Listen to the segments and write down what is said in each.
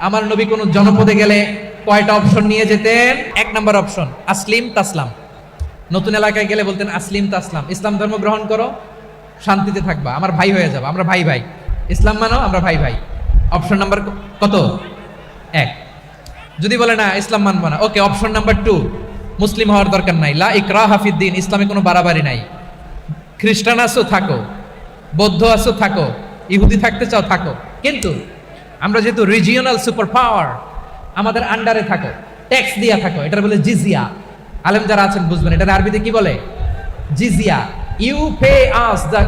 আমার নবী কোন জনপদে গেলে কয়টা অপশন নিয়ে যেতেন? 1 নাম্বার অপশন আসলিম তাসলাম। নতুন এলাকায় গেলে বলতেন আসলিম তাসলাম, ইসলাম ধর্ম গ্রহণ করো, শান্তিতে থাকবা, আমার ভাই হয়ে যাবে, আমরা ভাই ভাই, ইসলাম মানো, আমরা ভাই ভাই। অপশন নাম্বার কত? 1। যদি বলে না ইসলাম মানবো না, ওকে, অপশন নাম্বার 2, মুসলিম হওয়ার দরকার নাই, লা ইকরাহা ফিদ্দিন, ইসলামে কোনো বাড়াবাড়ি নাই। খ্রিস্টান আছো থাকো, বৌদ্ধ আছো থাকো, ইহুদি থাকতে চাও থাকো, কিন্তু আমরা যেহেতু রিজিওনাল সুপার পাওয়ার, আমাদের আন্ডারে থাকো, ট্যাক্স দিয়া থাকো, এটা বলে জিজিয়া। আলেম যারা আছেন বুঝবেন এটা আরবিতে কি বলে, জিজিয়া। You pay us the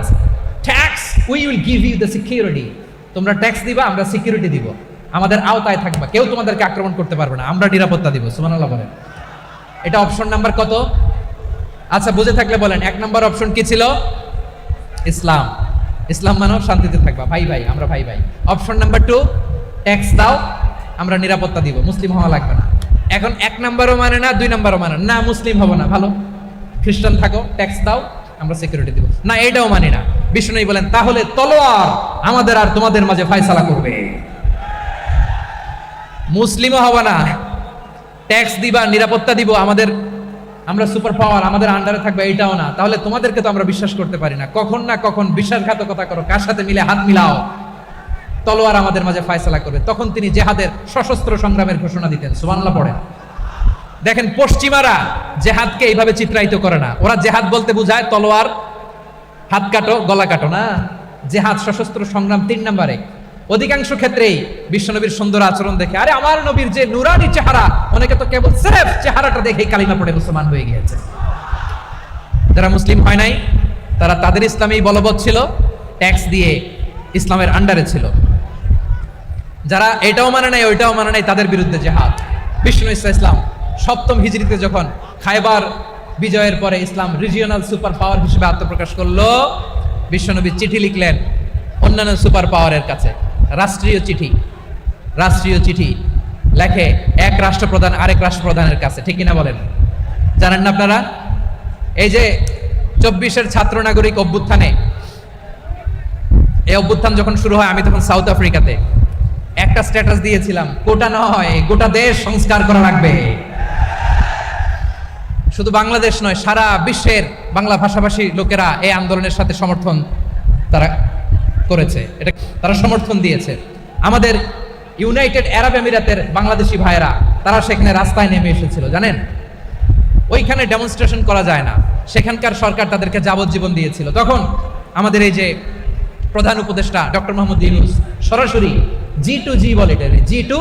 tax, we will give you the security. তোমরা ট্যাক্স দিবা, আমরা সিকিউরিটি দিব, আমাদের আওতায় থাকবা, কেউ তোমাদেরকে আক্রমণ করতে পারবে না, আমরা নিরাপত্তা দিব। সুবহানাল্লাহ বলেন। এটা অপশন নাম্বার কত? আচ্ছা বুঝে থাকলে বলেন 1 নাম্বার অপশন কি ছিল? ইসলাম। ইসলাম মানো, শান্তিতে থাকবা, ভাই ভাই, আমরা ভাই ভাই। অপশন নাম্বার 2, ট্যাক্স দাও, আমরা নিরাপত্তা দিব, মুসলিম হওয়া লাগবে না। এখন 1 নাম্বারও মানে না, 2 নাম্বারও মানে না, মুসলিম হবো না, ভালো, খ্রিস্টান থাকো, ট্যাক্স দাও, আমরা সিকিউরিটি দিব না, এটাও মানি না। বিষ্ণু বলেন তাহলে তলোয়ার আমাদের আর তোমাদের মাঝে ফয়সালা করবে। মুসলিমও হবো না, ট্যাক্স দিবা, নিরাপত্তা দিব, আমরা সুপার পাওয়ার, আমাদের আন্ডারে থাকবে, এটাও না। তাহলে তোমাদেরকে তো আমরা বিশ্বাস করতে পারি না, কখন না কখন বিশ্বাসঘাতকতা করো, কার সাথে মিলে হাত মিলাও, তলোয়ার আমাদের মাঝে ফয়সালা করবে। তখন তিনি জেহাদের সশস্ত্র সংগ্রামের ঘোষণা দিতেন। সুবহানাল্লাহ পড়েন। দেখেন পশ্চিমারা জেহাদকে এইভাবে চিত্রায়িত করে না, ওরা জেহাদ বলতে বোঝায় তলোয়ার, হাত কাটো, গলা কাটো না। জেহাদ সশস্ত্র সংগ্রাম 3 নম্বরে। অধিকাংশ ক্ষেত্রেই বিশ্বনবীর সুন্দর আচরণ দেখে, আরে আমার নবীর যে নুরানি চেহারা, অনেকে তো কেবল সির্ফ চেহারাটা দেখেই কালিমা পড়ে মুসলমান হয়ে গিয়েছে। যারা মুসলিম হয় নাই তারা তাদের ইসলামেই বলবৎ ছিল, ট্যাক্স দিয়ে ইসলামের আন্ডারে ছিল। যারা এটাও মানে নাই ওইটাও মানে নাই, তাদের বিরুদ্ধে জেহাদ। বিষ্ণু ইসলাম 7ম হিজরিতে যখন খায়বার বিজয়ের পরে ইসলাম রিজিওনাল সুপার পাওয়ার হিসেবে আত্মপ্রকাশ করলো, বিশ্বনবী চিঠি লিখলেন অন্যান্য সুপার পাওয়ারের কাছে, রাষ্ট্রীয় চিঠি লেখে এক রাষ্ট্রপ্রধান আরেক রাষ্ট্রপ্রধানের কাছে, ঠিক কিনা বলেন? জানেন না আপনারা? এই যে 24-এর ছাত্র নাগরিক অভ্যুত্থানে, এই অভ্যুত্থান যখন শুরু হয়, আমি তখন সাউথ আফ্রিকাতে, একটা স্ট্যাটাস দিয়েছিলাম, কোটা নয় গোটা দেশ সংস্কার করা লাগবে। শুধু বাংলাদেশ নয়, সারা বিশ্বের বাংলা ভাষাভাষী লোকেরা এই আন্দোলনের সাথে সমর্থন তারা করেছে, এটা তারা সমর্থন দিয়েছে। আমাদের ইউনাইটেড আরব আমিরাতের বাংলাদেশি ভাইয়েরা তারা সেখানে রাস্তায় নেমে এসেছিল, জানেন? ওইখানে ডেমনস্ট্রেশন করা যায় না, সেখানকার সরকার তাদেরকে যাবজ্জীবন দিয়েছিল। তখন আমাদের এই যে প্রধান উপদেষ্টা ডক্টর মোহাম্মদ ইউনূস সরাসরি G2G বলে, এটা G2